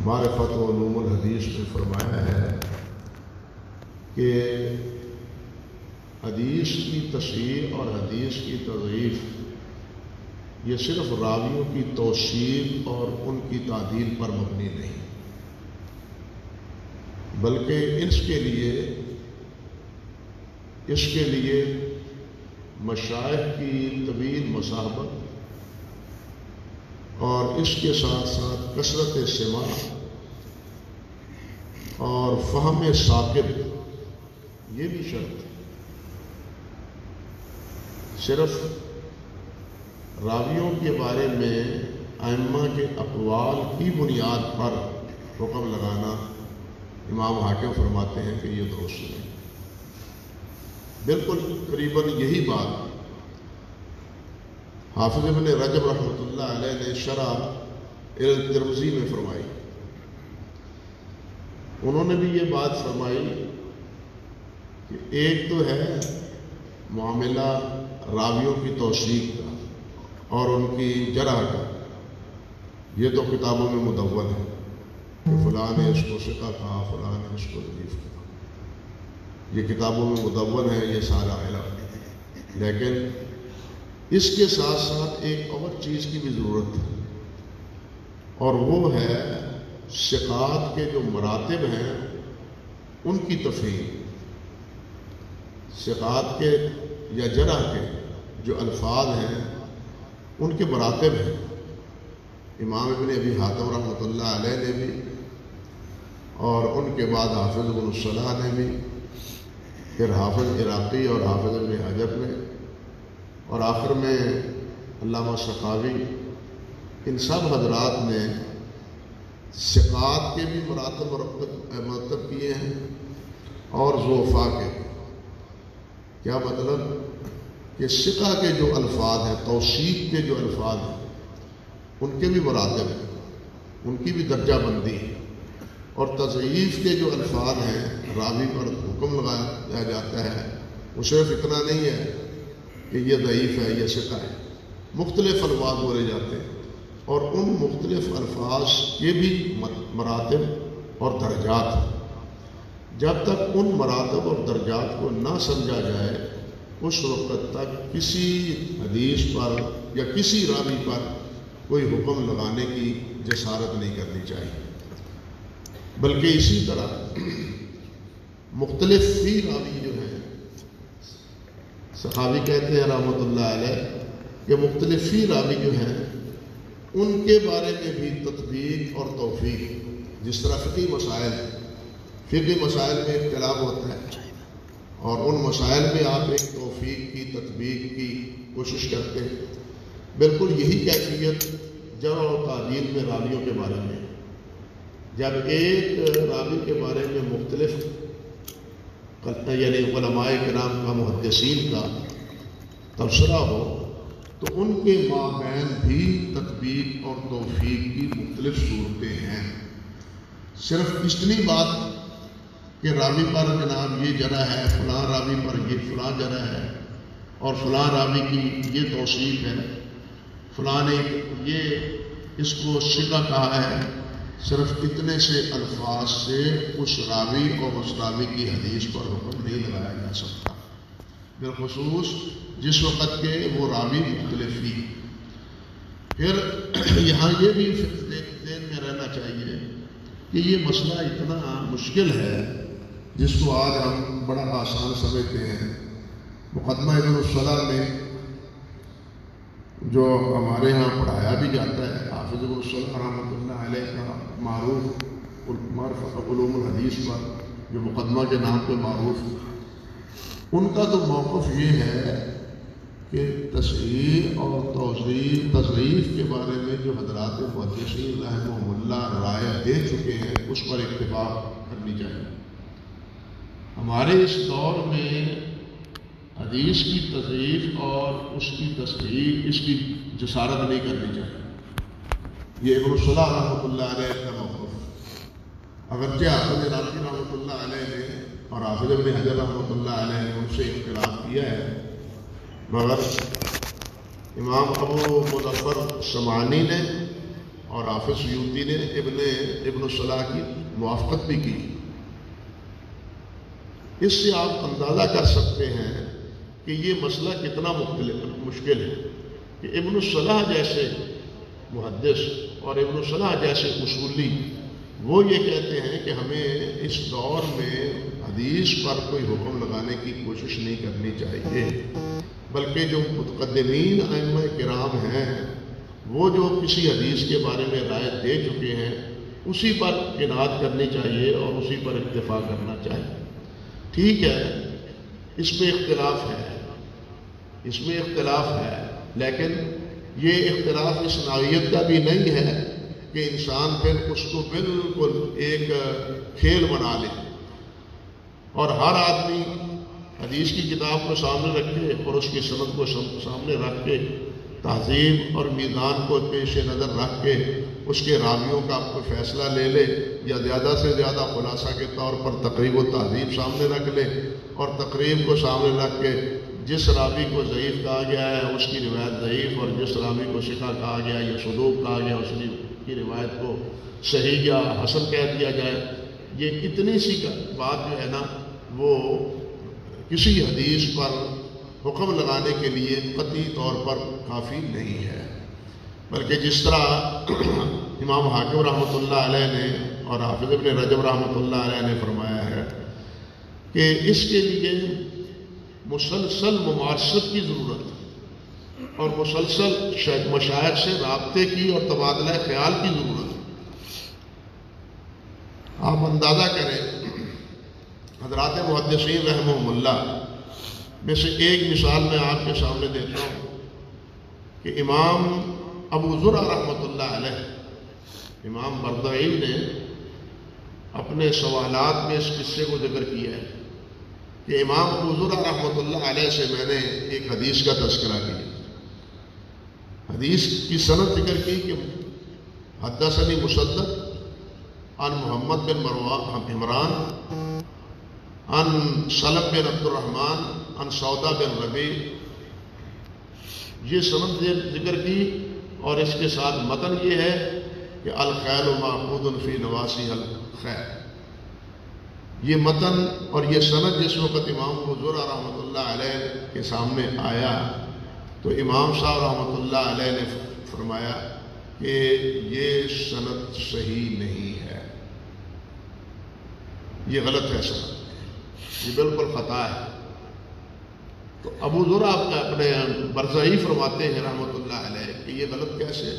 معرفت و علوم الحدیث میں فرمایا ہے کہ حدیث کی تصحیح اور حدیث کی تضعیف یہ صرف راویوں کی توثیق اور ان کی تعدیل پر مبنی نہیں، بلکہ اس کے لیے مشائخ کی طویل مصاحبت اور اس کے ساتھ ساتھ کثرت سماع اور فہم ثاقب یہ بھی شرط ہے۔ صرف راویوں کے بارے میں ائمہ کے اقوال کی بنیاد پر حکم لگانا امام حاکم فرماتے ہیں کہ یہ درست نہیں۔ بالکل قریباً یہی بات حافظ ابن رجب رحمۃ اللہ علیہ نے شرح الترمذی میں فرمائی۔ انہوں نے بھی یہ بات فرمائی کہ ایک تو ہے معاملہ راویوں کی توثیق کا اور ان کی جرح کا، یہ تو کتابوں میں مدون ہے کہ فلاں نے اس کو ثقہ کہا، فلاں نے اس کو ضعیف کہا، یہ کتابوں میں مدون ہے، یہ سارا علم۔ لیکن اس کے ساتھ ساتھ ایک اور چیز کی بھی ضرورت ہے، اور وہ ہے ثقات کے جو مراتب ہیں ان کی تفہیم۔ ثقات کے یا جرح کے جو الفاظ ہیں ان کے مراتب ہیں۔ امام ابن ابی حاتم رحمۃ اللہ علیہ نے بھی، اور ان کے بعد حافظ ابن الصلاح نے بھی، پھر حافظ عراقی اور حافظ ابن حجر نے، اور آخر میں علامہ سخاوی، ان سب حضرات نے ثقات کے بھی مرتب کیے ہیں اور ضعفاء کے۔ کیا مطلب کہ ثقہ کے جو الفاظ ہیں، توثیق کے جو الفاظ ہیں، ان کے بھی مراتب ہیں، ان کی بھی درجہ بندی ہے، اور تضعیف کے جو الفاظ ہیں راوی پر حکم لگایا جاتا ہے، وہ صرف اتنا نہیں ہے کہ یہ ضعیف ہے، یہ ثقہ ہے، مختلف الفاظ بولے جاتے ہیں، اور ان مختلف الفاظ کے بھی مراتب اور درجات ہیں۔ جب تک ان مراتب اور درجات کو نہ سمجھا جائے اس وقت تک کسی حدیث پر یا کسی راوی پر کوئی حکم لگانے کی جسارت نہیں کرنی چاہیے، بلکہ اسی طرح مختلف فی راوی جو ہیں، سخاوی کہتے ہیں رحمۃ اللہ علیہ کہ مختلف فی راوی جو ہیں ان کے بارے میں بھی تطبیق اور توفیق، جس طرح فقہی مسائل میں اختلاف ہوتا ہے اور ان مسائل میں آپ ایک توفیق کی تطبیق کی کوشش کرتے ہیں، بالکل یہی کیفیت جرح و تعدیل میں راویوں کے بارے میں۔ جب ایک راوی کے بارے میں مختلف یعنی علماء کرام کا، محدثین کا تبصرہ ہو تو ان کے مابین بھی تطبیق اور توفیق کی مختلف صورتیں ہیں۔ صرف اتنی بات کہ راوی پر جناب یہ جرح ہے، فلاں راوی پر یہ فلاں جرح ہے، اور فلاں راوی کی یہ توثیق ہے، فلاں نے یہ اس کو ثقہ کہا ہے، صرف اتنے سے الفاظ سے اس راوی اور اس راوی کی حدیث پر حکم نہیں لگایا جا سکتا، بالخصوص جس وقت کے وہ راوی مختلف ہی۔ پھر یہاں یہ بھی ذہن میں رہنا چاہیے کہ یہ مسئلہ اتنا مشکل ہے جس کو آج ہم بڑا آسان سمجھتے ہیں۔ مقدمہ ابن الصلاح میں جو ہمارے ہاں پڑھایا بھی جاتا ہے، حافظ ابن الصلاح رحمۃ اللہ علیہ کا معروف علوم الحدیث پر جو مقدمہ کے نام پہ معروف، ان کا تو موقف یہ ہے کہ تصحیح اور تضعیف کے بارے میں جو حضرات محدثین رحمہم اللہ رائے دے چکے ہیں اس پر اکتفا کرنی چاہیے۔ ہمارے اس دور میں حدیث کی تضعیف اور اس کی تصحیح، اس کی جسارت نہیں کرنی چاہیے۔ یہ ابن الصلاح رحمۃ اللہ علیہ کا موقف، اگرچہ حافظ عراقی رحمۃ اللہ علیہ نے اور حافظ ابن حجر رحمۃ اللہ علیہ نے ان سے اختلاف کیا ہے، مگر امام ابو مظفر سمعانی نے اور حافظ سیوطی نے ابن الصلاح کی موافقت بھی کی۔ اس سے آپ اندازہ کر سکتے ہیں کہ یہ مسئلہ کتنا مشکل ہے کہ ابن الصلاح جیسے محدث اور ابن الصلاح جیسے اصولی وہ یہ کہتے ہیں کہ ہمیں اس دور میں حدیث پر کوئی حکم لگانے کی کوشش نہیں کرنی چاہیے، بلکہ جو متقدمین ائمہ کرام ہیں وہ جو کسی حدیث کے بارے میں رائے دے چکے ہیں اسی پر عنایت کرنی چاہیے اور اسی پر اکتفا کرنا چاہیے۔ ٹھیک ہے، اس میں اختلاف ہے، لیکن یہ اختلاف اس نوعیت کا بھی نہیں ہے کہ انسان پھر اس کو بالکل ایک کھیل بنا لے اور ہر آدمی حدیث کی کتاب کو سامنے رکھے اور اس کی سند کو سامنے رکھ کے تہذیب اور میزان کو پیش نظر رکھ کے اس کے راویوں کا کوئی فیصلہ لے لے، یا زیادہ سے زیادہ خلاصہ کے طور پر تقریب و تہذیب سامنے رکھ لے اور تقریب کو سامنے رکھ کے جس راوی کو ضعیف کہا گیا ہے اس کی روایت ضعیف، اور جس راوی کو ثقہ کہا گیا یا صدوق کہا گیا اس کی روایت کو صحیح یا حسن کہہ دیا جائے۔ یہ اتنی سی بات جو ہے نا وہ کسی حدیث پر حکم لگانے کے لیے قطعی طور پر کافی نہیں ہے، بلکہ جس طرح امام حاکم رحمۃ اللہ علیہ نے اور حافظ ابن رجب رحمۃ اللہ علیہ نے فرمایا ہے کہ اس کے لیے مسلسل ممارست کی ضرورت ہے اور مسلسل مشائخ سے رابطے کی اور تبادلہ خیال کی ضرورت ہے۔ آپ اندازہ کریں، حضرات محدثین رحمہم اللہ میں سے ایک مثال میں آپ کے سامنے دیتا ہوں کہ امام ابو زرع رحمۃ اللہ علیہ، امام بردعی نے اپنے سوالات میں اس قصے کو ذکر کیا ہے کہ امام ابو زرع رحمۃ اللہ علیہ سے میں نے ایک حدیث کا تذکرہ کیا، حدیث کی سند ذکر کی کہ حدثنی مسدد عن محمد بن عمران عن سلم بن عبد الرحمن عن سودا بن ربیع، یہ سند ذکر کی اور اس کے ساتھ متن یہ ہے کہ الخیل معقود فی نواسی الخیل۔ یہ متن اور یہ سند جس وقت امام ابو زرع رحمۃ اللہ علیہ کے سامنے آیا تو امام صاحب رحمۃ اللہ علیہ نے فرمایا کہ یہ سند صحیح نہیں ہے، یہ غلط ہے، سند یہ بالکل خطا ہے۔ تو ابو زرع اپنے برزئی فرماتے ہیں رحمۃ اللہ علیہ کہ یہ غلط کیسے،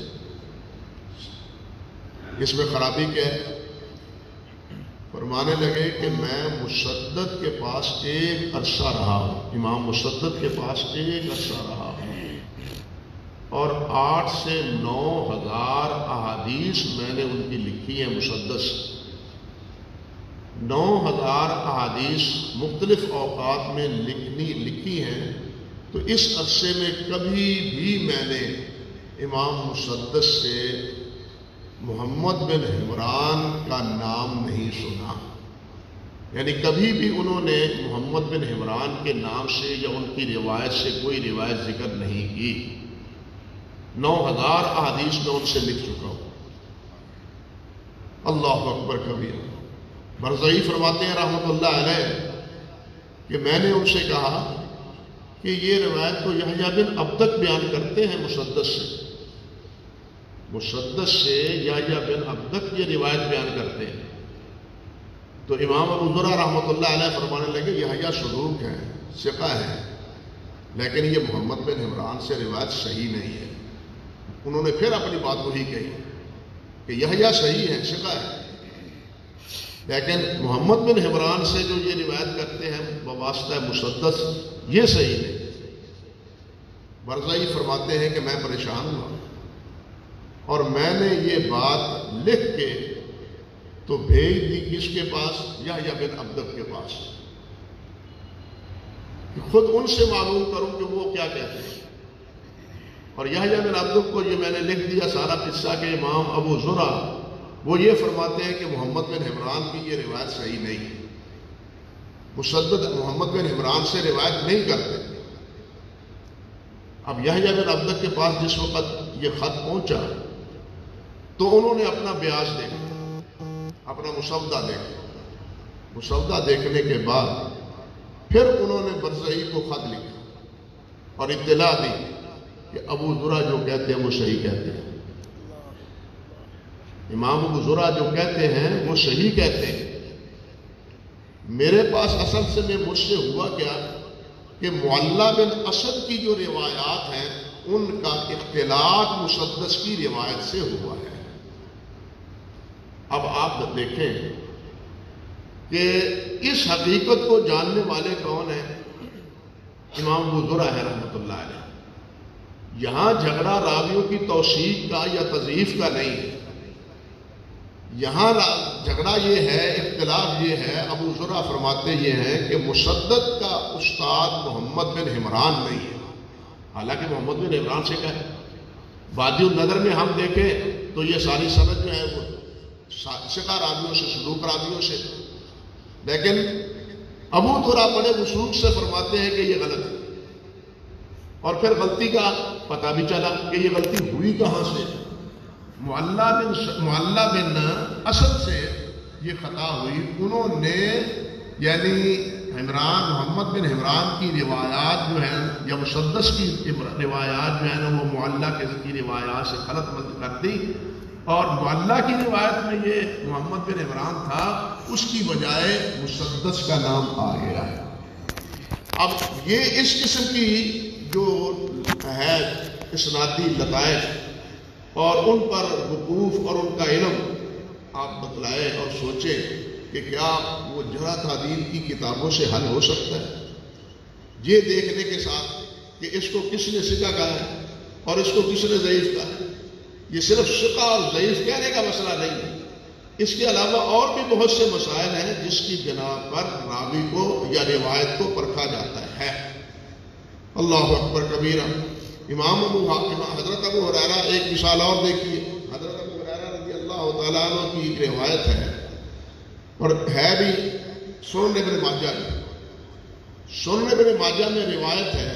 اس میں خرابی کیا ہے؟ فرمانے لگے کہ میں مسدد کے پاس ایک عرصہ رہا ہوں، امام مسدد کے پاس ایک عرصہ رہا ہوں اور 8 سے 9,000 احادیث میں نے ان کی لکھی ہیں مسدد سے۔ 9,000 احادیث مختلف اوقات میں لکھی ہیں، تو اس عرصے میں کبھی بھی میں نے امام مسدد سے محمد بن عمران کا نام نہیں سنا، یعنی کبھی بھی انہوں نے محمد بن عمران کے نام سے یا ان کی روایت سے کوئی روایت ذکر نہیں کی۔ 9,000 احادیث میں ان سے لکھ چکا ہوں۔ اللہ اکبر کبیر۔ برزئی فرماتے ہیں رحمۃ اللہ علیہ کہ میں نے ان سے کہا کہ یہ روایت تو یحییٰ بن عبدک بیان کرتے ہیں مسدد سے یحییٰ بن عبدک یہ روایت بیان کرتے ہیں۔ تو امام ابو زرع رحمۃ اللہ علیہ فرمانے لگے یحییٰ صدوق ہیں، ثقہ ہے، لیکن یہ محمد بن عمران سے روایت صحیح نہیں ہے۔ انہوں نے پھر اپنی بات وہی کہی کہ یحییٰ صحیح ہے، ثقہ ہے، لیکن محمد بن عمران سے جو یہ روایت کرتے ہیں بواسطہ مسدد یہ صحیح نہیں۔ برزئی فرماتے ہیں کہ میں پریشان ہوا اور میں نے یہ بات لکھ کے تو بھیج دی کس کے پاس؟ یحییٰ بن عبدک کے پاس، کہ خود ان سے معلوم کروں کہ وہ کیا کہتے ہیں۔ اور یحییٰ بن عبدک کو یہ میں نے لکھ دیا سارا قصہ کہ امام ابو زرع وہ یہ فرماتے ہیں کہ محمد بن عمران کی یہ روایت صحیح نہیں ہے، مسدد محمد بن عمران سے روایت نہیں کرتے۔ اب یحییٰ بن عبدک کے پاس جس وقت یہ خط پہنچا تو انہوں نے اپنا بیاض دیکھا، اپنا مسودہ دیکھا، مسودہ دیکھنے کے بعد پھر انہوں نے برزئی کو خط لکھا اور اطلاع دی کہ ابو زرع جو کہتے ہیں وہ صحیح کہتے ہیں، امام ابو زرع جو کہتے ہیں وہ صحیح کہتے ہیں۔ میرے پاس اصل سے مجھ سے ہوا کیا کہ معلّہ بن اسد کی جو روایات ہیں ان کا اختلاط مسدس کی روایت سے ہوا ہے۔ اب آپ دیکھیں کہ اس حقیقت کو جاننے والے کون ہیں؟ امام ابو زرع ہے رحمۃ اللہ علیہ۔ یہاں جھگڑا راویوں کی توثیق کا یا تضعیف کا نہیں ہے، یہاں جھگڑا یہ ہے، اختلاف یہ ہے، ابو زرع فرماتے یہ ہیں کہ مسدد کا استاد محمد بن عمران نہیں ہے، حالانکہ محمد بن عمران سے کہا ہے۔ وادی النظر میں ہم دیکھیں تو یہ ساری سند جو ہے وہ ثقہ راویوں سے، صدوق راویوں سے، لیکن ابو زرع بڑے وثوق سے فرماتے ہیں کہ یہ غلط ہے، اور پھر غلطی کا پتہ بھی چلا کہ یہ غلطی ہوئی کہاں سے، معلّہ بن اسد سے یہ خطا ہوئی۔ انہوں نے یعنی محمد بن عمران کی روایات جو ہیں یا مسدس کی روایات جو ہیں نا وہ معلّہ کی روایات سے غلط مت کر دی، اور معلّہ کی روایت میں یہ محمد بن عمران تھا، اس کی بجائے مسدس کا نام آ گیا ہے۔ اب یہ اس قسم کی جو ہے اسنادی لطائف اور ان پر وقوف اور ان کا علم آپ بتلائیں اور سوچیں کہ کیا وہ جرح تعدیل کی کتابوں سے حل ہو سکتا ہے؟ یہ دیکھنے کے ساتھ کہ اس کو کس نے ثقہ کہا ہے اور اس کو کس نے ضعیف کہا ہے۔ یہ صرف ثقہ اور ضعیف کہنے کا مسئلہ نہیں ہے، اس کے علاوہ اور بھی بہت سے مسائل ہیں جس کی بنا پر راوی کو یا روایت کو پرکھا جاتا ہے۔ اللہ اکبر کبیرہ۔ حضرت ابو ہریرہ، ایک مثال اور دیکھیے، حضرت ابو ہریرہ رضی اللہ تعالیٰ عنہ کی ایک روایت ہے اور ہے بھی سنن ابن ماجہ میں، سنن ابن ماجہ میں روایت ہے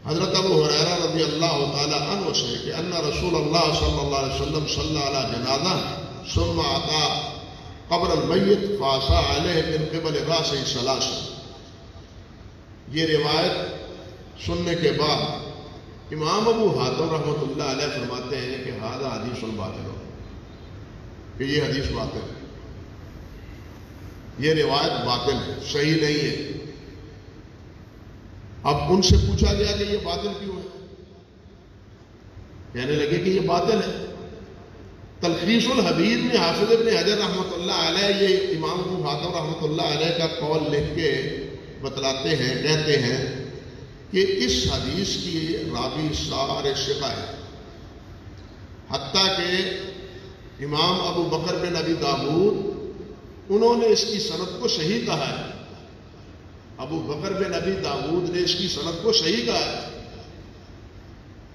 حضرت ابو ہریرہ رضی اللہ تعالیٰ عنہ سے کہ ان رسول اللہ صلی اللہ علیہ وسلم صلی علی جنازہ ثم اتی قبر المیت فاصا علیہ من قبل راسہ ثلاث۔ یہ روایت سننے کے بعد امام ابو حاتم رحمۃ اللہ علیہ فرماتے ہیں کہ ھذا حدیث باطل، کہ یہ حدیث باطل ہے، یہ روایت باطل ہے، صحیح نہیں ہے۔ اب ان سے پوچھا گیا کہ یہ باطل کیوں ہے؟ کہنے لگے کہ یہ باطل ہے۔ تلخیص الحبیر میں حافظ ابن حجر رحمۃ اللہ علیہ یہ امام ابو حاتم رحمۃ اللہ علیہ کا قول لکھ کے بتلاتے ہیں، کہتے ہیں کہ اس حدیث کی راوی سارے ثقہ ہیں، حتیٰ کہ امام ابو بکر بن ابی داؤد انہوں نے اس کی سند کو صحیح کہا ہے، ابو بکر بن ابی داؤد نے اس کی سند کو صحیح کہا ہے،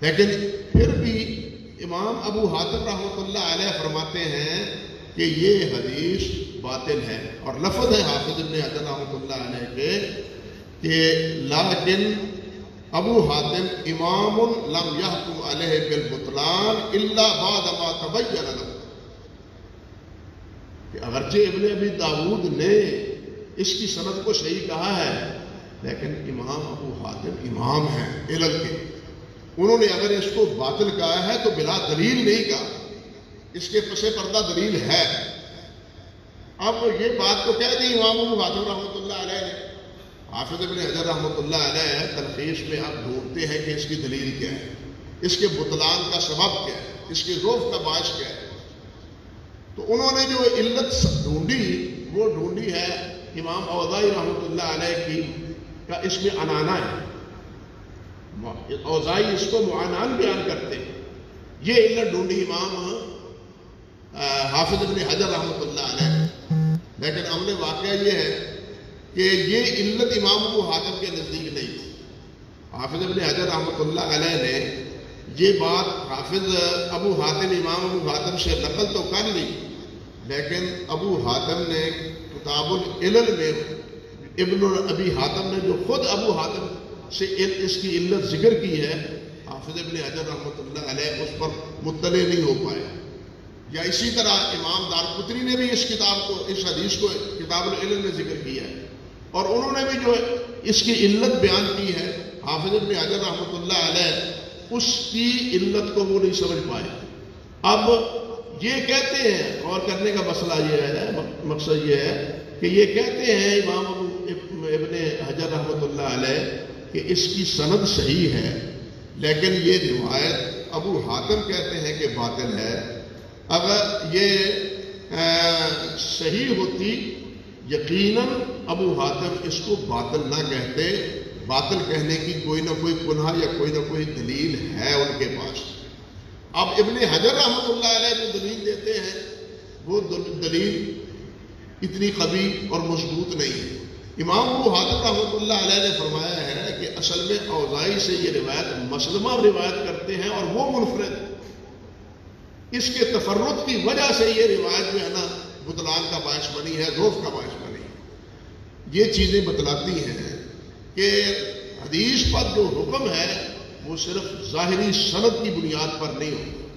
لیکن پھر بھی امام ابو حاتم رحمۃ اللہ علیہ فرماتے ہیں کہ یہ حدیث باطل ہے، اور لفظ ہے حافظ ابن حجر رحمۃ اللہ علیہ کے کہ لیکن ابو حاتم امام لم یحکم علیہ بالبطلان الا بعد ما تبین له، کہ اگرچہ ابن ابی داؤد نے اس کی سند کو صحیح کہا ہے، لیکن امام ابو حاتم امام ہیں علم کے، انہوں نے اگر اس کو باطل کہا ہے تو بلا دلیل نہیں کہا، اس کے پس پردہ دلیل ہے۔ اب یہ بات تو کہہ دی امام ابو حاتم رحمۃ اللہ علیہ نے، حافظ ابن حجر رحمۃ اللہ علیہ تلخیص میں اب ڈھونڈتے ہیں کہ اس کی دلیل کیا ہے، اس کے بطلان کا سبب کیا ہے، اس کے ضعف کا باعث کیا ہے۔ تو انہوں نے جو علت ڈھونڈی وہ ڈھونڈی ہے امام اوزاعی رحمۃ اللہ علیہ کی کا اس میں عنانہ ہے، اوزاعی اس کو معنان بیان کرتے ہیں، یہ علت ڈھونڈی امام حافظ ابن حجر رحمۃ اللہ علیہ، لیکن عمل واقعہ یہ ہے کہ یہ علت امام ابو حاتم کے نزدیک نہیں تھی۔ حافظ ابن حجر رحمۃ اللہ علیہ نے یہ بات حافظ ابو حاتم امام ابو حاتم سے نقل تو کر لی، لیکن ابو حاتم نے کتاب العلل میں ابن ابی حاتم نے جو خود ابو حاتم سے اس کی علت ذکر کی ہے، حافظ ابن حجر رحمۃ اللہ علیہ اس پر مطلع نہیں ہو پائے، یا اسی طرح امام دارقطنی نے بھی اس حدیث کو کتاب العلم میں ذکر کیا ہے، اور انہوں نے بھی جو اس کی علت بیان کی ہے، حافظ ابن حجر رحمۃ اللہ علیہ اس کی علت کو وہ نہیں سمجھ پائے۔ اب یہ کہتے ہیں، غور کرنے کا مسئلہ یہ ہے، مقصد یہ ہے کہ یہ کہتے ہیں امام ابن حجر رحمۃ اللہ علیہ کہ اس کی سند صحیح ہے، لیکن یہ روایت ابو حاتم کہتے ہیں کہ باطل ہے۔ اگر یہ صحیح ہوتی یقیناً ابو حاتم اس کو باطل نہ کہتے، باطل کہنے کی کوئی نہ کوئی کنہا یا کوئی نہ کوئی دلیل ہے ان کے پاس۔ اب ابن حجر رحمۃ اللہ علیہ جو دلیل دیتے ہیں وہ دلیل اتنی قوی اور مضبوط نہیں ہے۔ امام ابو حاتم رحمۃ اللہ علیہ نے فرمایا ہے کہ اصل میں اوزاعی سے یہ روایت مسلمہ روایت کرتے ہیں اور وہ منفرد، اس کے تفرد کی وجہ سے یہ روایت جو ہے نا بطلان کا باعث بنی ہے، ضعف کا باعث بنی ہے۔ یہ چیزیں بتلاتی ہیں کہ حدیث پر جو حکم ہے وہ صرف ظاہری سند کی بنیاد پر نہیں ہوتا،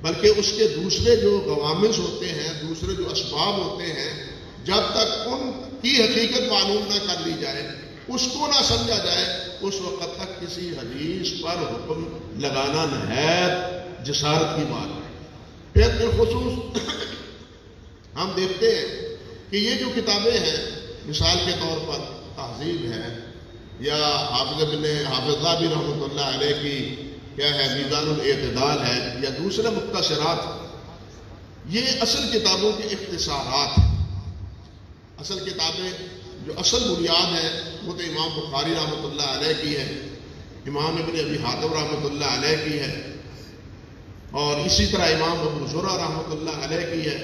بلکہ اس کے دوسرے جو غوامض ہوتے ہیں، دوسرے جو اسباب ہوتے ہیں، جب تک ان کی حقیقت معلوم نہ کر لی جائے، اس کو نہ سمجھا جائے، اس وقت تک کسی حدیث پر حکم لگانا نہایت جسارت کی بات ہے۔ پھر بالخصوص ہم دیکھتے ہیں کہ یہ جو کتابیں ہیں، مثال کے طور پر تہذیب ہے یا حافظ ذہبی رحمۃ اللہ علیہ کی کیا ہے میزان الاعتدال ہے، یا دوسرے مختصرات، یہ اصل کتابوں کے اختصارات ہیں۔ اصل کتابیں جو اصل بنیاد ہے وہ تو امام بخاری رحمۃ اللہ علیہ کی ہے، امام ابن ابی حاتم رحمۃ اللہ علیہ کی ہے، اور اسی طرح امام ابو زرع رحمۃ اللہ علیہ کی ہے۔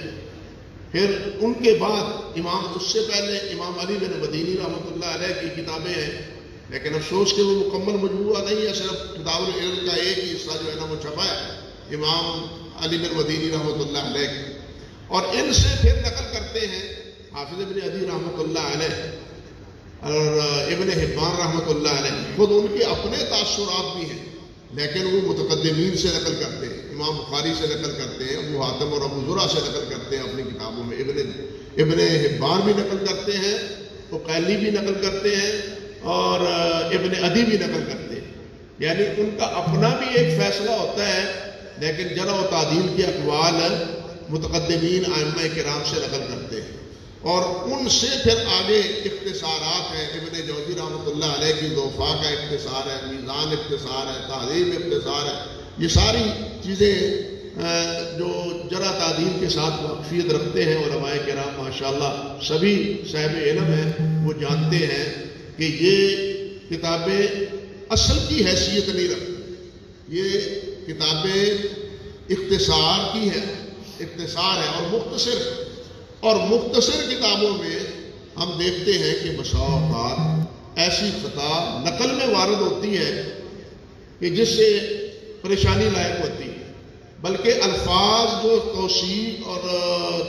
پھر ان کے بعد اس سے پہلے امام علی بن مدینی رحمۃ اللہ علیہ کی کتابیں ہیں، لیکن افسوس کہ وہ مکمل مجموعہ نہیں ہے، صرف کتاب العلم کا ایک ہی حصہ جو ہے نا وہ چھپا ہے امام علی بن مدینی رحمۃ اللہ علیہ کی، اور ان سے پھر نقل کرتے ہیں حافظ ابن عدی رحمۃ اللہ علیہ اور ابن حبان رحمۃ اللہ علیہ۔ خود ان کے اپنے تاثرات بھی ہیں، لیکن وہ متقدمین سے نقل کرتے ہیں، امام بخاری سے نقل کرتے ہیں، ابو حاتم اور ابو زرع سے نقل کرتے ہیں اپنی کتابوں میں، ابن حبان بھی نقل کرتے ہیں، عقیلی بھی نقل کرتے ہیں، اور ابن عدی بھی نقل کرتے ہیں۔ یعنی ان کا اپنا بھی ایک فیصلہ ہوتا ہے، لیکن جرح و تعدیل کے اقوال متقدمین ائمہ کرام سے نقل کرتے ہیں، اور ان سے پھر آگے اختصارات ہیں۔ ابن جوزی رحمۃ اللہ علیہ کی ضعفاء کا اختصار ہے، میزان اختصار ہے، تہذیب اختصار ہے۔ یہ ساری چیزیں جو جرح تعدیل کے ساتھ واقفیت رکھتے ہیں علماء کرام ماشاءاللہ سبھی صاحب علم ہیں، وہ جانتے ہیں کہ یہ کتابیں اصل کی حیثیت نہیں رکھتی، یہ کتابیں اختصار کی ہے، اختصار ہے اور مختصر کتابوں میں ہم دیکھتے ہیں کہ بسا اوقات ایسی خطا نقل میں وارد ہوتی ہے کہ جس سے پریشانی لائق ہوتی ہے، بلکہ الفاظ جو توثیق اور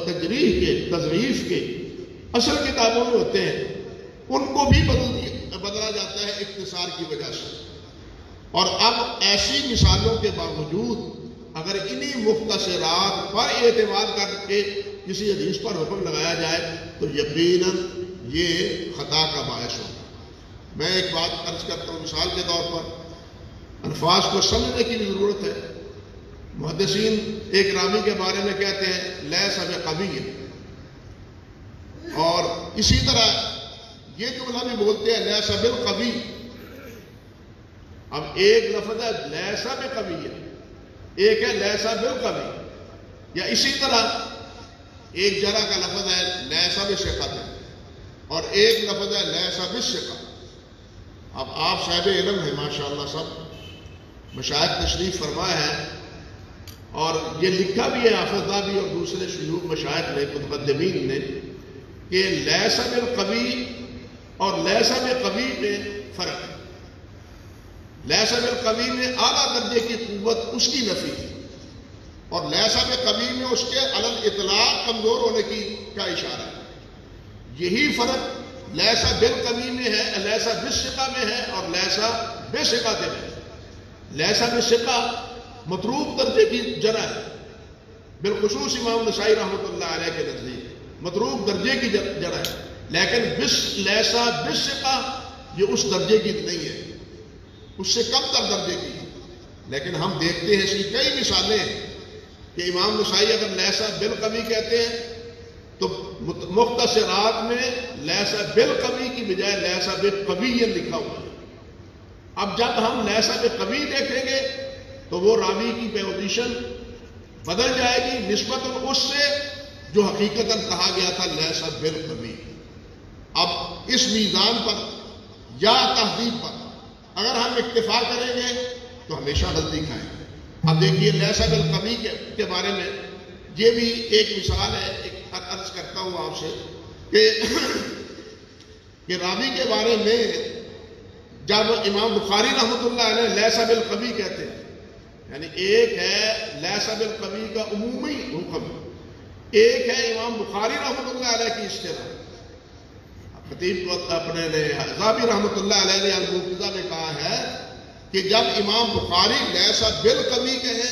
تضعیف کے اصل کتابوں میں ہوتے ہیں ان کو بھی بدلا جاتا ہے اختصار کی وجہ سے۔ اور اب ایسی مثالوں کے باوجود اگر انہی مختصرات پر اعتماد کر کے کسی حدیث پر حکم لگایا جائے تو یقیناً یہ خطا کا باعث ہوگا۔ میں ایک بات عرض کرتا ہوں، مثال کے طور پر الفاظ کو سمجھنے کی بھی ضرورت ہے۔ محدثین ایک راوی کے بارے میں کہتے ہیں لیس بقوی، اور اسی طرح یہ جملہ بھی بولتے ہیں لیس بالقوی۔ اب ایک لفظ ہے لیس بقوی، ایک ہے لیس بالقوی، یا اسی طرح ایک جرح کا لفظ ہے لیس بثقۃ اور ایک لفظ ہے لیس بالثقۃ۔ اب آپ صاحب علم ہیں ماشاءاللہ، سب مشائخ تشریف فرما ہے، اور یہ لکھا بھی ہے حافظ ذہبی اور دوسرے شیوخ مشائخ نے، متقدمین نے، کہ لیس بالقوی اور لیس بقوی میں فرق ہے۔ لیس بالقوی میں اعلیٰ درجے کی قوت اس کی نفی ہے، اور لیس بقوی میں اس کے علی الاطلاق کمزور ہونے کی کا اشارہ ہے۔ یہی فرق لیس بالقوی میں ہے، لیس بالثقۃ میں ہے، اور لیس بثقۃ میں ہے۔ لیس بثقۃ مطروب درجے کی جرح ہے، بالخصوص امام نسائی رحمۃ اللہ علیہ کے نزدیک متروک درجے کی جڑ ہے، لیکن لیسا بالثقہ یہ اس درجے کی نہیں ہے، اس سے کم تر درجے کی ہے۔ لیکن ہم دیکھتے ہیں اس کی کئی مثالیں ہیں کہ امام نسائی اگر لیسا بالقوی کہتے ہیں تو مختصرات میں لیسا بالقوی کی بجائے لیسا بالقوی لکھا ہوا ہے۔ اب جب ہم لیسا بالقوی دیکھیں گے تو وہ راوی کی پوزیشن بدل جائے گی نسبت اس سے جو حقیقتاً کہا گیا تھا لیسا بالقوی۔ اب اس میزان پر یا تہذیب پر اگر ہم اکتفا کریں گے تو ہمیشہ غلطی کھائیں گے۔ اب دیکھیے لیسا بالقوی کے بارے میں یہ بھی ایک مثال ہے، ایک عرض کرتا ہوں آپ سے کہ راوی کے بارے میں جب امام بخاری رحمۃ اللہ علیہ لیسا بالقوی کہتے ہیں، یعنی ایک ہے لیسا بالقوی کا عمومی حکم، ایک ہے امام بخاری رحمۃ اللہ علیہ کی اصطلاح۔ خطیب اپنے نے عذابی رحمۃ اللہ علیہ نے الموقظہ میں کہا ہے کہ جب امام بخاری لیسا بالقوی کہیں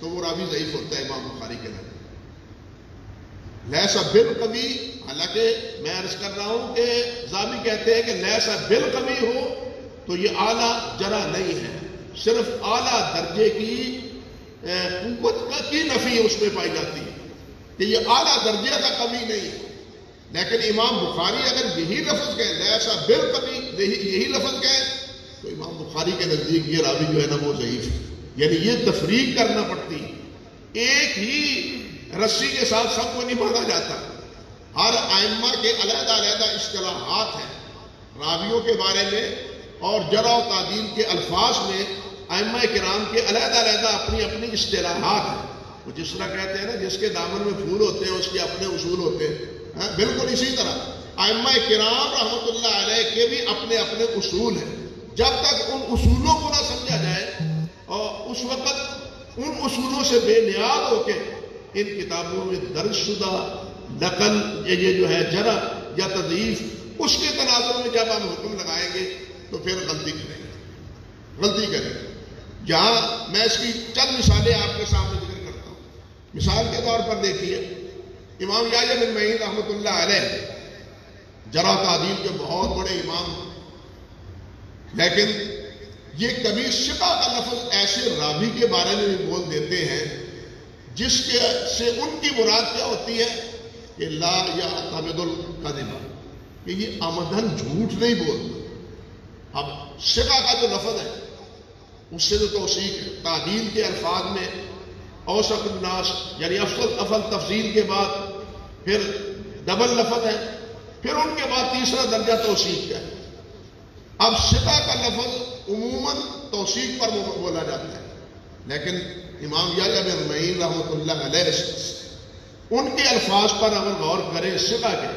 تو وہ راوی ضعیف ہوتا ہے امام بخاری کے نام لیسا بالقوی۔ حالانکہ میں عرض کر رہا ہوں کہ ذابی کہتے ہیں کہ لیسا بالقوی ہو تو یہ اعلیٰ جرح نہیں ہے، صرف اعلیٰ درجے کی قوت کی نفی اس میں پائی جاتی ہے کہ یہ اعلیٰ درجے کا قوی نہیں ہے۔ لیکن امام بخاری اگر یہی لفظ کہیں لیسا بالقوی، یہی لفظ کہیں تو امام بخاری کے نزدیک یہ راوی جو ہے نا وہ ضعیف ہے۔ یعنی یہ تفریق کرنا پڑتی ہے، ایک ہی رسی کے ساتھ سب کو نہیں باندھا جاتا۔ ہر ائمہ کے علیحدہ علیحدہ اصطلاحات ہیں راویوں کے بارے میں، اور جرح و تعدیل کے الفاظ میں ائمہ کرام کے علیحدہ علیحدہ اپنی اپنی اصطلاحات ہیں۔ وہ جس طرح کہتے ہیں نا جس کے دامن میں پھول ہوتے ہیں اس کے اپنے اصول ہوتے ہیں، بالکل اسی طرح ائمہ کرام رحمۃ اللہ علیہ کے بھی اپنے اپنے اصول ہیں۔ جب تک ان اصولوں کو نہ سمجھا جائے اور اس وقت ان اصولوں سے بے نیاز ہو کے ان کتابوں میں درج شدہ نقل یہ جو ہے جرح یا تضعیف اس کے تناظر میں جب ہم حکم لگائیں گے تو پھر غلطی کریں گے۔ جہاں میں اس کی چند مثالیں آپ کے سامنے ذکر کرتا ہوں۔ مثال کے طور پر دیکھیے امام یحییٰ بن معین رحمۃ اللہ علیہ جرح تعدیل کے بہت بڑے امام، لیکن یہ کبھی ثقہ کا لفظ ایسے راوی کے بارے میں بھی بول دیتے ہیں جس کے سے ان کی مراد کیا ہوتی ہے کہ لا یعتمد الکذب، کہ یہ آمدن جھوٹ نہیں بولتا۔ اب ثقہ کا جو لفظ ہے اس سے تو توثیق ہے، تعدیل کے الفاظ میں اوثق الناس یعنی افضل تفضیل کے بعد پھر ڈبل لفظ ہے، پھر ان کے بعد تیسرا درجہ توثیق کا ہے۔ اب ثقہ کا لفظ عموماً توثیق پر بولا جاتا ہے، لیکن امام یحییٰ بن معین رحمۃ اللہ علیہ ان کے الفاظ پر اگر غور کریں ثقہ کے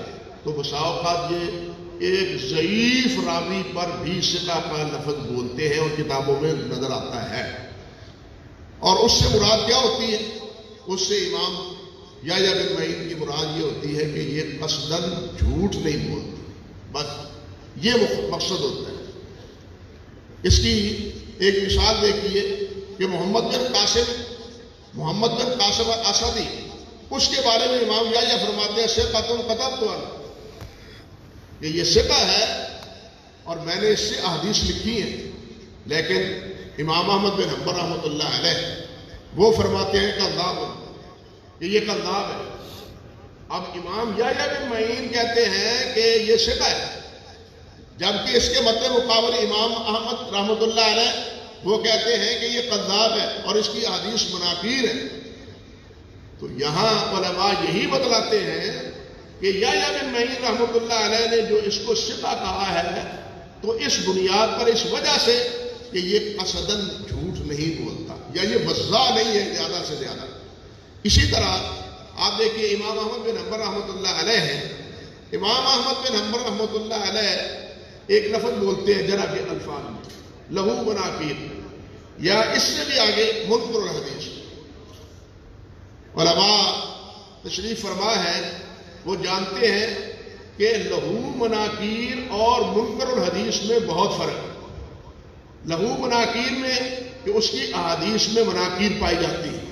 تو بسا اوقات یہ ایک ضعیف راوی پر بھی ثقہ کا لفظ بولتے ہیں اور کتابوں میں نظر آتا ہے۔ اور اس سے مراد کیا ہوتی ہے؟ اس سے امام یحییٰ بن معین کی مراد یہ ہوتی ہے کہ یہ قصداً جھوٹ نہیں بولتے، بس یہ مقصد ہوتا ہے۔ اس کی ایک مثال دیکھیے کہ محمد بن قاسم اسدی، اس کے بارے میں امام یحییٰ فرماتے ہیں ثقہ کتبت عنہ، کہ یہ ثقہ ہے اور میں نے اس سے احادیث لکھی ہیں، لیکن امام احمد بن حنبل رحمۃ اللہ علیہ وہ فرماتے ہیں کذاب، کہ یہ کذاب ہے۔ اب امام یحییٰ بن معین کہتے ہیں کہ یہ ثقہ ہے، جبکہ اس کے مد مقابل امام احمد رحمۃ اللہ علیہ وہ کہتے ہیں کہ یہ کذاب ہے اور اس کی احادیث مناکیر ہے۔ تو یہاں علماء یہی بتلاتے ہیں کہ یحییٰ بن معین رحمۃ اللہ علیہ نے جو اس کو ثقہ کہا ہے تو اس بنیاد پر، اس وجہ سے کہ یہ قصداً جھوٹ نہیں بولتا یا یہ وضاح نہیں ہے زیادہ سے زیادہ۔ اسی طرح آپ دیکھیے امام احمد بن حنبل رحمۃ اللہ علیہ ہیں، امام احمد بن حنبل رحمۃ اللہ علیہ ایک لفظ بولتے ہیں جرح کے الفاظ میں لہو مناکیر، یا اس سے بھی آگے منکر الحدیث۔ علماء تشریف فرما ہے وہ جانتے ہیں کہ لہو مناکیر اور منکر الحدیث میں بہت فرق ہے۔ لہو مناکیر میں کہ اس کی احادیث میں مناکیر پائی جاتی ہے،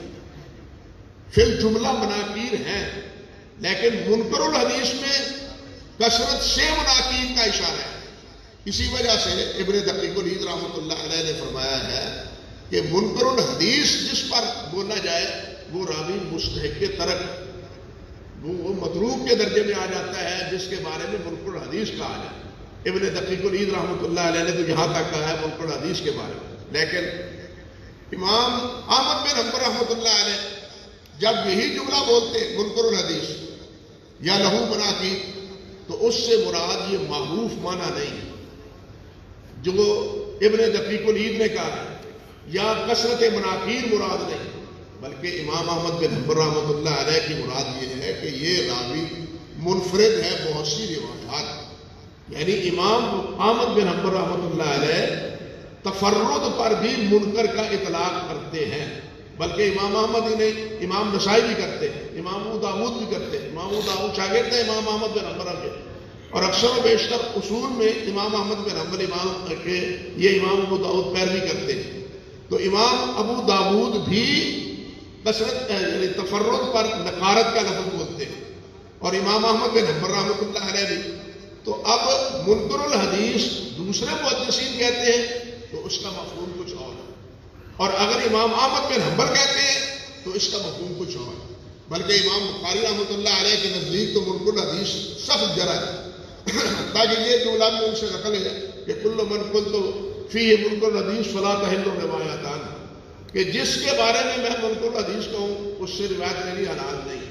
فی الجملہ مناکیر ہیں، لیکن منکر الحدیث میں کثرت سے مناکیر کا اشارہ ہے۔ اسی وجہ سے ابن دقیق العید رحمۃ اللہ علیہ نے فرمایا ہے کہ منکر الحدیث جس پر بولا جائے وہ راوی مستحق ترک، وہ متروک کے درجے میں آ جاتا ہے جس کے بارے میں منکر الحدیث کہا جائے۔ ابن دقیق العید رحمۃ اللہ علیہ نے تو یہاں تک کہا ہے منکر الحدیث کے بارے میں، لیکن امام احمد بن حنبل رحمۃ اللہ علیہ جب یہی جملہ بولتے ہیں منکر الحدیث یا لہو مناکیر، تو اس سے مراد یہ معروف معنی نہیں جو ابن دقیق العید نے کہا ہے، یا کثرت مناکیر مراد نہیں، بلکہ امام احمد بن حنبل رحمۃ اللہ علیہ کی مراد یہ ہے کہ یہ راوی منفرد ہے بہت سی روایات، یعنی امام احمد بن حنبل رحمۃ اللہ علیہ تفرد پر بھی منکر کا اطلاق کرتے ہیں، بلکہ امام احمد ہی نہیں، امام نسائی بھی کرتے ہیں، امام ابو داؤد بھی کرتے ہیں۔ امام ابو داؤد شاگرد ہیں امام احمد بن حنبل کے، اور اکثر و بیشتر اصول میں امام احمد بن حنبل امام کے یہ امام ابو داؤد پیروی کرتے ہیں۔ تو امام ابو داؤد بھی کثرت یعنی تفرد پر نقارت کا لفظ بولتے ہیں، اور امام احمد بن حنبل رحمۃ اللہ علیہ بھی۔ تو اب منکر الحدیث دوسرے محدثین کہتے ہیں تو اس کا مفہوم کچھ اور ہے، اور اگر امام احمد بن حنبل کہتے ہیں تو اس کا مفہوم کچھ اور ہے، بلکہ امام بخاری رحمۃ اللہ علیہ کے نزدیک تو منکر الحدیث سخت جرح ہے، تاکہ یہ جملہ میں ان سے نقل ہے کہ کل من قلت فیہ منکر الحدیث فلا تحل روایتان، کہ جس کے بارے میں منکر الحدیث کہوں اس سے روایت میری حلال نہیں،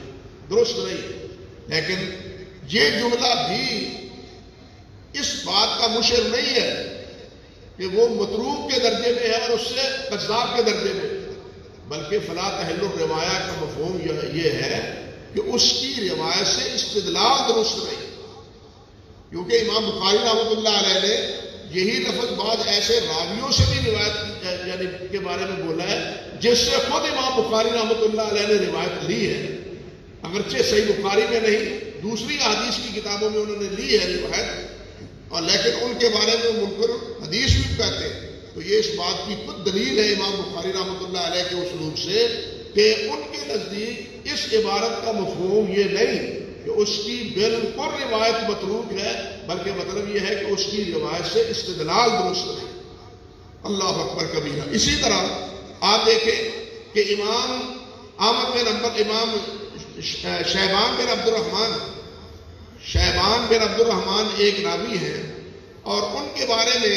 درست نہیں۔ لیکن یہ جملہ بھی اس بات کا مشر نہیں ہے کہ وہ متروک کے درجے میں ہے اور اس سے کذاب کے درجے میں، بلکہ فلا تحل الروایہ کا مفہوم یہ ہے کہ اس کی روایت سے استدلال درست نہیں، کیونکہ امام بخاری رحمۃ اللہ علیہ نے یہی لفظ بعض ایسے راویوں سے بھی روایت یعنی کے بارے میں بولا ہے جس سے خود امام بخاری رحمۃ اللہ علیہ نے روایت لی ہے، اگرچہ صحیح بخاری میں نہیں دوسری احادیث کی کتابوں میں انہوں نے لی ہے روایت، اور لیکن ان کے بارے میں منکر حدیث بھی کہتے ہیں۔ تو یہ اس بات کی خود دلیل ہے امام بخاری رحمۃ اللہ علیہ کے اسلوب سے کہ ان کے نزدیک اس عبارت کا مفہوم یہ نہیں کہ اس کی بالکل روایت متروک ہے، بلکہ مطلب یہ ہے کہ اس کی روایت سے استدلال درست نہیں۔ اللہ اکبر کبیرہ۔ اسی طرح آپ دیکھیں کہ امام احمد بن حنبل، امام شیبان بن عبد الرحمن ایک راوی ہیں، اور ان کے بارے میں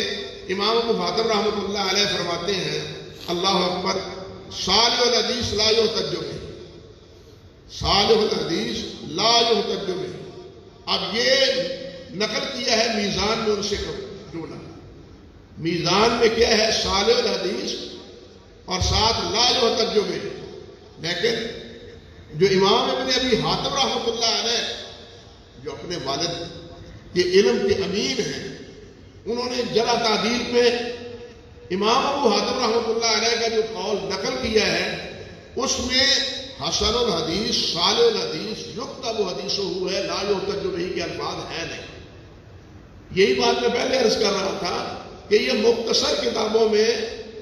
امام ابو حاتم رحمۃ اللہ علیہ فرماتے ہیں اللہ اکبر، صالح الحدیث لا یحتج بہ، صالح الحدیث لا یحتج بہ۔ اب یہ نقل کیا ہے میزان میں ان سے جملہ، میزان میں کیا ہے صالح الحدیث اور ساتھ لا یحتج بہ، لیکن جو امام ابن ابی حاتم رحمۃ اللہ علیہ جو اپنے والد کے علم کے امین ہیں، انہوں نے جرح تعدیل پہ امام ابو حاتم رحمۃ اللہ علیہ کا جو قول نقل کیا ہے اس میں حسن الحدیث صالح الحدیث یکتب حدیثہ ہے، لا یحتج بہ کے الفاظ ہے نہیں۔ یہی بات میں پہلے عرض کر رہا تھا کہ یہ مختصر کتابوں میں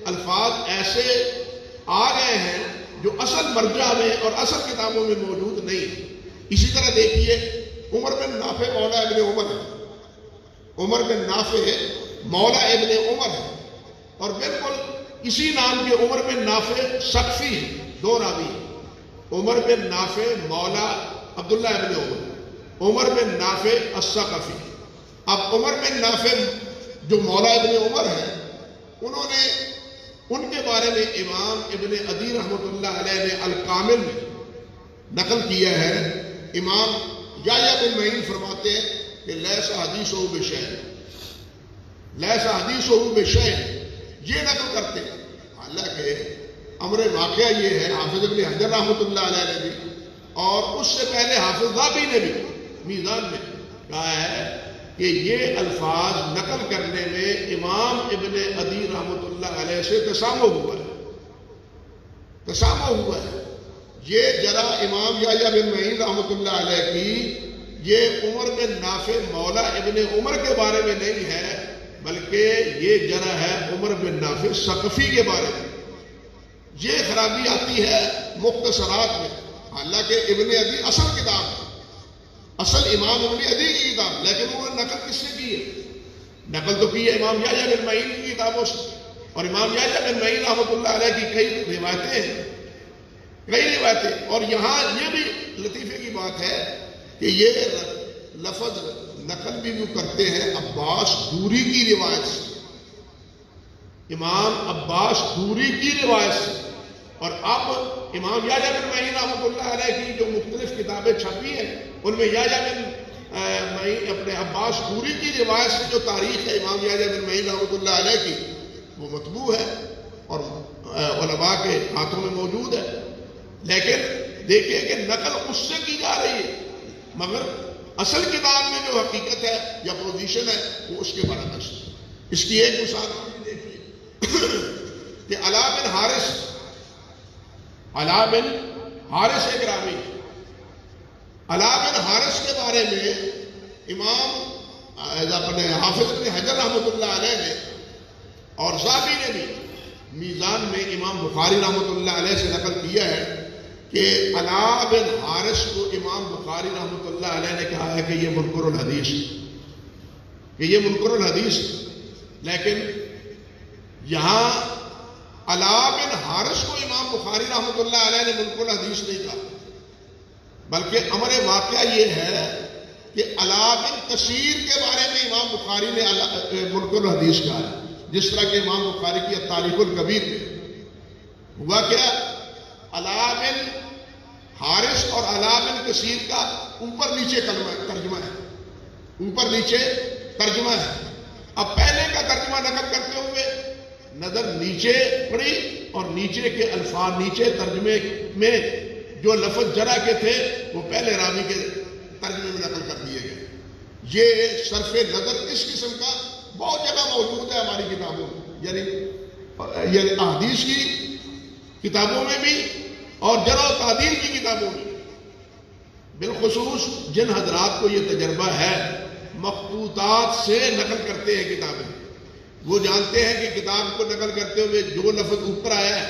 الفاظ ایسے آ گئے ہیں جو اصل مرجع میں اور اصل کتابوں میں موجود نہیں۔ اسی طرح دیکھیے عمر بن نافع مولا ابن عمر ہے، عمر بن نافع مولا ابن عمر ہے، اور بالکل اسی نام کے عمر بن نافع ثقفی ہے، دو راوی ہیں، عمر بن نافع مولا عبداللہ ابن عمر، عمر بن نافع الثقفی۔ اب عمر بن نافع جو مولا ابن عمر ہیں، انہوں نے ان کے بارے میں امام ابن عدی رحمۃ اللہ علیہ نے الکامل میں نقل کیا ہے۔ امام یحییٰ بن معین فرماتے ہیں کہ لیس حدیثہ بشیء، لیس حدیثہ بشیء، یہ نقل کرتے ہیں، حالانکہ امر واقعہ یہ ہے حافظ ابن حجر رحمۃ اللہ علیہ نے بھی اور اس سے پہلے حافظ ذہبی نے بھی میزان میں کہا ہے کہ یہ الفاظ نقل کرنے میں امام ابن عدی رحمۃ اللہ علیہ سے تسامح ہوا ہے، تسامح ہوا ہے۔ یہ جرح امام یحییٰ بن معین رحمۃ اللہ علیہ کی یہ عمر بن نافع مولا ابن عمر کے بارے میں نہیں ہے، بلکہ یہ جرح ہے عمر بن نافع ثقفی کے بارے میں۔ یہ خرابی آتی ہے مختصرات میں، حالانکہ ابن عدی اصل کتاب ہے، اصل امام ابن عدی کی کتاب، لیکن وہ نقل کس سے کی ہے؟ نقل تو کی ہے امام یحییٰ بن معین کی کتابوں سے، اور امام یحییٰ بن معین رحمۃ اللہ علیہ کی کئی روایتیں ہیں، کئی روایتیں. اور یہاں یہ بھی لطیفے کی بات ہے کہ یہ لفظ نقل بھی وہ کرتے ہیں عباس دوری کی روایت سے، امام عباس دوری کی روایت سے. اور اب امام یحییٰ بن معین رحمۃ اللہ علیہ کی جو مختلف کتابیں چھپی ہیں ان میں یحییٰ بن معین اپنے عباس دوری کی روایت سے جو تاریخ ہے امام یحییٰ بن معین رحمۃ اللہ علیہ کی وہ مطبوع ہے اور علماء کے ہاتھوں میں موجود ہے. لیکن دیکھیں کہ نقل اس سے کی جا رہی ہے، مگر اصل کتاب میں جو حقیقت ہے یا پوزیشن ہے وہ اس کے برعکس ہے. اس کی ایک مثال بھی دیکھیے کہ علاء بن حارث ایک راوی، علاء بن حارث کے بارے میں امام اپنے حافظ ابن حجر رحمۃ اللہ علیہ نے اور ذہبی نے بھی میزان میں امام بخاری رحمۃ اللہ علیہ سے نقل کیا ہے کہ علاء بن حارث کو امام بخاری رحمۃ اللہ علیہ نے کہا ہے کہ یہ منکر الحدیث ہے، کہ یہ منکر الحدیث ہے. لیکن یہاں علاء بن حارث کو امام بخاری رحمۃ اللہ علیہ نے منکر الحدیث نہیں کہا، بلکہ امر واقعہ یہ ہے کہ علاء بن کثیر کے بارے میں امام بخاری نے منکر الحدیث کہا ہے. جس طرح کہ امام بخاری کی التاریخ الکبیر میں ہوا کیا، علاء بن حارث اور علاء بن کثیر کا اوپر نیچے ترجمہ ہے، اوپر نیچے ترجمہ ہے. اب پہلے کا ترجمہ نقل کرتے ہوئے نظر نیچے پڑی اور نیچے کے الفاظ، نیچے ترجمے میں جو لفظ جرح کے تھے وہ پہلے راوی کے ترجمے میں نقل کر دیے گئے. یہ صرف نظر اس قسم کا بہت جگہ موجود ہے ہماری کتابوں میں، یعنی احادیث کی کتابوں میں بھی اور جرح و تعدیل کی کتابوں میں. بالخصوص جن حضرات کو یہ تجربہ ہے مخطوطات سے نقل کرتے ہیں کتابیں، وہ جانتے ہیں کہ کتاب کو نقل کرتے ہوئے جو لفظ اوپر آیا ہے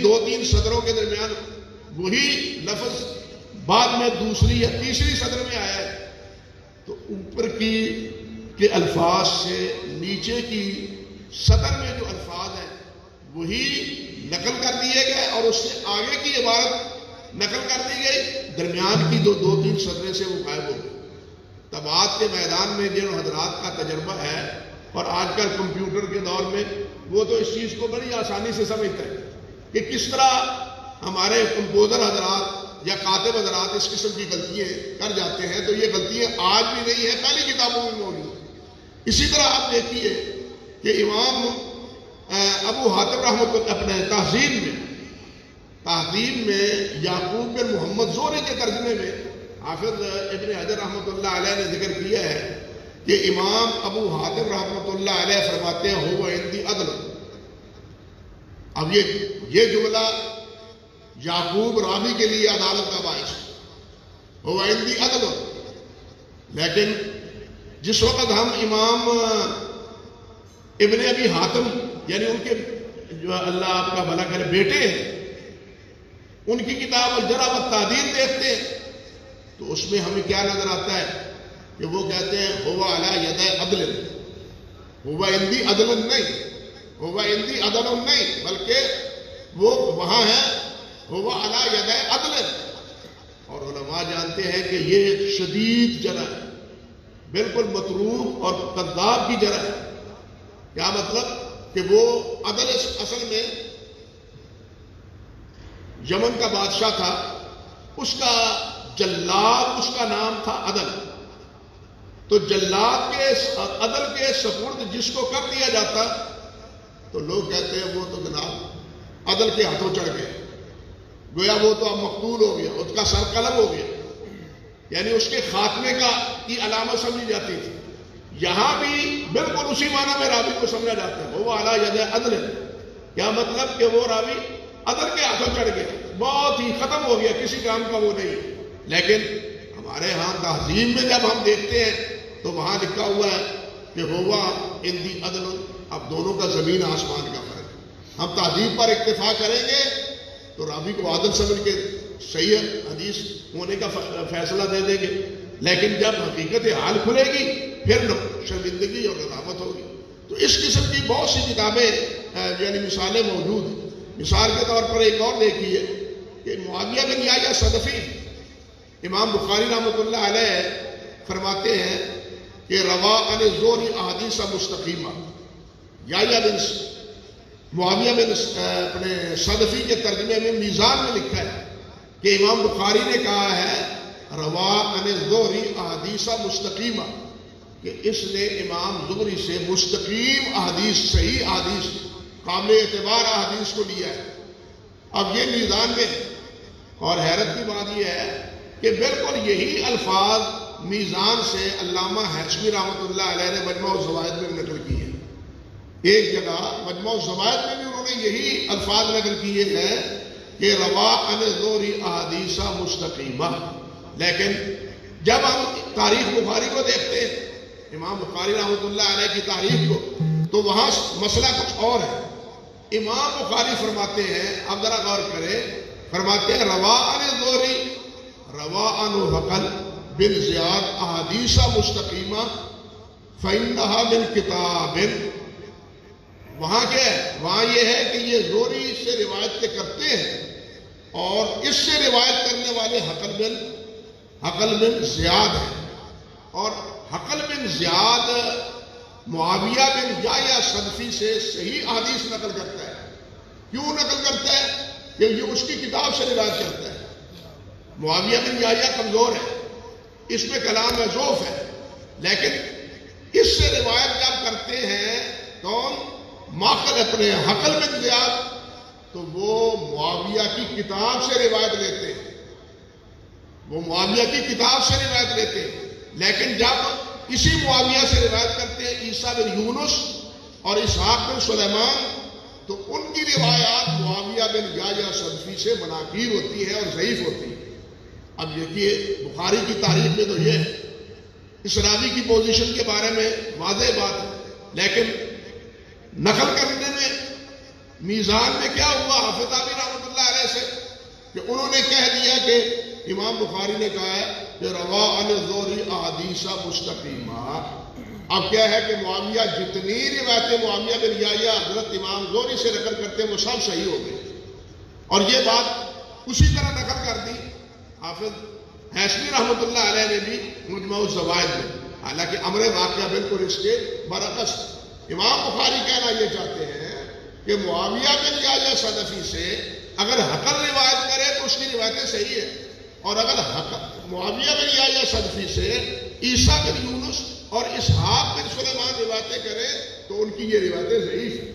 دو تین صدروں کے درمیان وہی لفظ بعد میں دوسری یا تیسری صدر میں آیا ہے، تو اوپر کے الفاظ سے نیچے کی صدر میں جو الفاظ ہیں وہی نقل کر دیے گئے اور اس سے آگے کی عبارت نقل کر دی گئی، درمیان کی دو تین صدریں سے وہ غائب ہو گئی. طبعات کے میدان میں جن حضرات کا تجربہ ہے اور آج کل کمپیوٹر کے دور میں وہ تو اس چیز کو بڑی آسانی سے سمجھتے ہیں کہ کس طرح ہمارے کمپوزر حضرات یا کاتب حضرات اس قسم کی غلطیاں کر جاتے ہیں. تو یہ غلطیاں آج بھی نہیں ہیں، پہلی کتابوں میں موجود. اسی طرح آپ دیکھیے کہ امام ابو حاتم رحمۃ اللہ اپنے تہذیب میں یعقوب بن محمد زہری کے ترجمے میں حافظ ابن حجر رحمۃ اللہ علیہ نے ذکر کیا ہے کہ امام ابو حاتم رحمۃ اللہ علیہ فرماتے ہیں ہو عندی عدل. اب یہ جملہ یعقوب راوی کے لیے عدالت کا باعث ہو عندی عدل. لیکن جس وقت ہم امام ابن ابی حاتم یعنی ان کے جو اللہ آپ کا بھلا کرے بیٹے ہیں ان کی کتاب الجرح والتعدیل دیکھتے ہیں تو اس میں ہمیں کیا نظر آتا ہے کہ وہ کہتے ہیں ہوا علی ید عدل، ہوا عندی عدل نہیں، ہوا عندی عدل نہیں، بلکہ وہ وہاں ہے ہوا علی ید عدل. اور علماء جانتے ہیں کہ یہ شدید جرح ہے، بالکل متروک اور کذاب کی جرح ہے. کیا مطلب کہ وہ عدل اصل میں یمن کا بادشاہ تھا، اس کا جلاد اس کا نام تھا عدل. تو جلاد کے عدل کے سپرد جس کو کر دیا جاتا تو لوگ کہتے ہیں وہ تو جناب عدل کے ہاتھوں چڑھ گئے، گویا وہ تو اب مقتول ہو گیا، اس کا سر قلم ہو گیا، یعنی اس کے خاتمے کی علامت سمجھی جاتی تھی. یہاں بھی بالکل اسی معنی میں راوی کو سمجھا جاتا ہے وہ اعلیٰ ید عدل. کیا مطلب کہ وہ راوی عدل کے ہاتھوں چڑھ گیا، بہت ہی ختم ہو گیا، کسی کام کا وہ نہیں. لیکن ہمارے ہاں تہذیب میں جب ہم دیکھتے ہیں تو وہاں لکھا ہوا ہے کہ ہوا عندی عدل. اب دونوں کا زمین آسمان کا فرق ہے. ہم تہذیب پر اکتفا کریں گے تو راوی کو عادل سمجھ کے صحیح حدیث ہونے کا فیصلہ دے دیں گے، لیکن جب حقیقت حال کھلے گی پھر شرمندگی اور ندامت ہوگی۔ تو اس قسم کی بہت سی کتابیں یعنی مثالیں موجود ہیں۔ مثال کے طور پر ایک اور دیکھیے کہ معاویہ بن یحییٰ صدفی، امام بخاری رحمۃ اللہ علیہ فرماتے ہیں کہ روا عن الزہری احادیث مستقیمہ۔ یحییٰ بن معاویہ بن اپنے صدفی کے ترجمے میں میزان میں لکھا ہے کہ امام بخاری نے کہا ہے روا عن الزہری احادیث مستقیمہ، کہ اس نے امام زہری سے مستقیم احادیث، صحیح احادیث، قابل اعتبار احادیث کو لیا ہے۔ اب یہ میزان میں، اور حیرت کی بات یہ ہے کہ بالکل یہی الفاظ میزان سے علامہ ہیثمی رحمۃ اللہ علیہ نے مجموع الزوائد میں نقل کی ہے۔ ایک جگہ مجموع الزوائد میں بھی انہوں نے یہی الفاظ نقل کیے ہیں کہ روا عن الزہری احادیث مستقیمہ۔ لیکن جب ہم تاریخ بخاری کو دیکھتے ہیں، امام بخاری رحمۃ اللہ علیہ کی تاریخ کو، تو وہاں مسئلہ کچھ اور ہے۔ امام بخاری فرماتے ہیں، اب ذرا غور کریں، فرماتے ہیں روا عن الزہری روا عنہ حقل بن زیاد احادیث مستقیمہ فإنها من کتاب۔ وہاں کیا ہے؟ وہاں یہ ہے کہ یہ زہری سے روایت کرتے ہیں، اور اس سے روایت کرنے والے حقل بن زیاد ہیں، اور حقل بن زیاد معاویہ بن یحییٰ صدفی سے صحیح حدیث نقل کرتا ہے۔ کیوں نقل کرتا ہے؟ کہ یہ اس کی کتاب سے روایت کرتا ہے۔ معاویہ بن یحییٰ کمزور ہے، اس میں کلام میں ضعف ہے، لیکن اس سے روایت جب کرتے ہیں کون؟ ماخذ اپنے حقل بن زیاد، تو وہ معاویہ کی کتاب سے روایت لیتے ہیں، وہ معاویہ کی کتاب سے روایت لیتے ہیں۔ لیکن جب اسی معاویہ سے روایت کرتے ہیں عیسیٰ بن یونس اور اسحاق بن سلیمان، تو ان کی روایات معاویہ بن یحییٰ صدفی سے مناکیر ہوتی ہے اور ضعیف ہوتی ہے۔ اب دیکھیے بخاری کی تاریخ میں تو یہ ہے، اس راوی کی پوزیشن کے بارے میں واضح بات ہے، لیکن نقل کرنے میں میزان میں کیا ہوا حافظ ابی رحمۃ اللہ علیہ سے، کہ انہوں نے کہہ دیا کہ امام بخاری نے کہا ہے کہ روا عن الزہری احادیث مستقیمہ۔ اب کیا ہے کہ معاویہ جتنی روایتیں معاویہ بن یحییٰ حضرت امام زہری سے نقل کرتے ہیں وہ سب صحیح ہو گئی، اور یہ بات اسی طرح نقل کر دی حافظ ہیثمی رحمۃ اللہ علیہ نے بھی مجموع الزوائد میں، حالانکہ امر واقعہ بالکل اس کے برعکس۔ امام بخاری کہنا یہ چاہتے ہیں کہ معاویہ بن یحییٰ صدفی سے اگر حقل روایت کرے تو اس کی روایتیں صحیح ہیں، اور اگر معاویہ بن یحییٰ صدفی سے عیسیٰ بن یونس اور اسحاق بن سلیمان روایتیں کریں تو ان کی یہ روایتیں ضعیف ہیں۔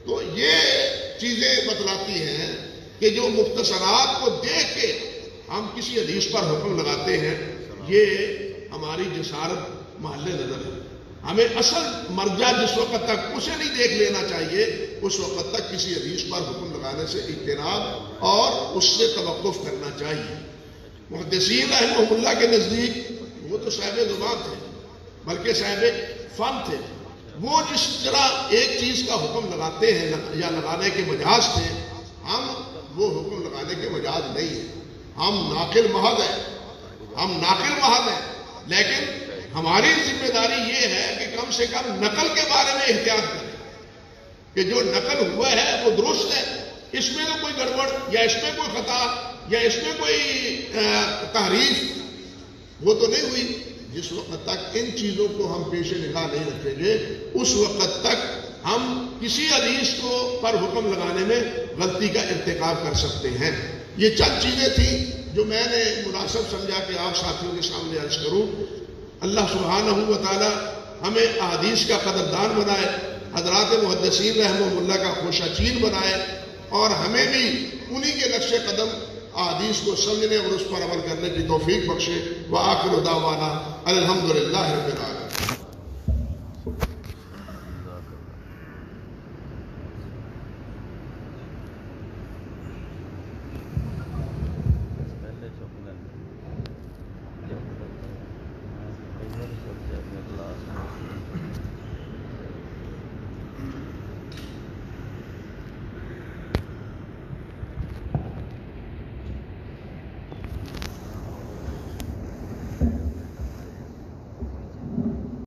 تو یہ چیزیں بتلاتی ہیں کہ جو مختصرات کو دیکھ کے ہم کسی حدیث پر حکم لگاتے ہیں، یہ ہماری جسارت محل نظر ہے۔ ہمیں اصل مرجع جس وقت تک اسے نہیں دیکھ لینا چاہیے، اس وقت تک کسی حدیث پر حکم لگانے سے اجتناب اور اس سے توقف کرنا چاہیے۔ محدثین رحمہ اللہ کے نزدیک وہ تو صاحب زبان تھے، بلکہ صاحب فن تھے۔ وہ جس طرح ایک چیز کا حکم لگاتے ہیں یا لگانے کے مجاز تھے، ہم وہ حکم لگانے کے مجاز نہیں ہیں، ہم ناقل محض ہیں، لیکن ہماری ذمہ داری یہ ہے کہ کم سے کم نقل کے بارے میں احتیاط کریں کہ جو نقل ہوا ہے وہ درست ہے، اس میں تو کوئی گڑبڑ یا اس میں کوئی خطا یا اس میں کوئی تحریف وہ تو نہیں ہوئی۔ جس وقت تک ان چیزوں کو ہم پیش نگاہ نہیں رکھیں گے، اس وقت تک ہم کسی حدیث کو پر حکم لگانے میں غلطی کا ارتکاب کر سکتے ہیں۔ یہ چند چیزیں تھیں جو میں نے مناسب سمجھا کہ آپ ساتھیوں کے سامنے عرض کروں۔ اللہ سبحانہ و تعالی ہمیں احادیث کا قدردان بنائے، حضرات محدثین رحمہ اللہ کا خوشہ چین بنائے، اور ہمیں بھی انہی کے نقش قدم احادیث کو سمجھنے اور اس پر عمل کرنے کی توفیق بخشے۔ وآخر دعوانا الحمدللہ رب العالمین۔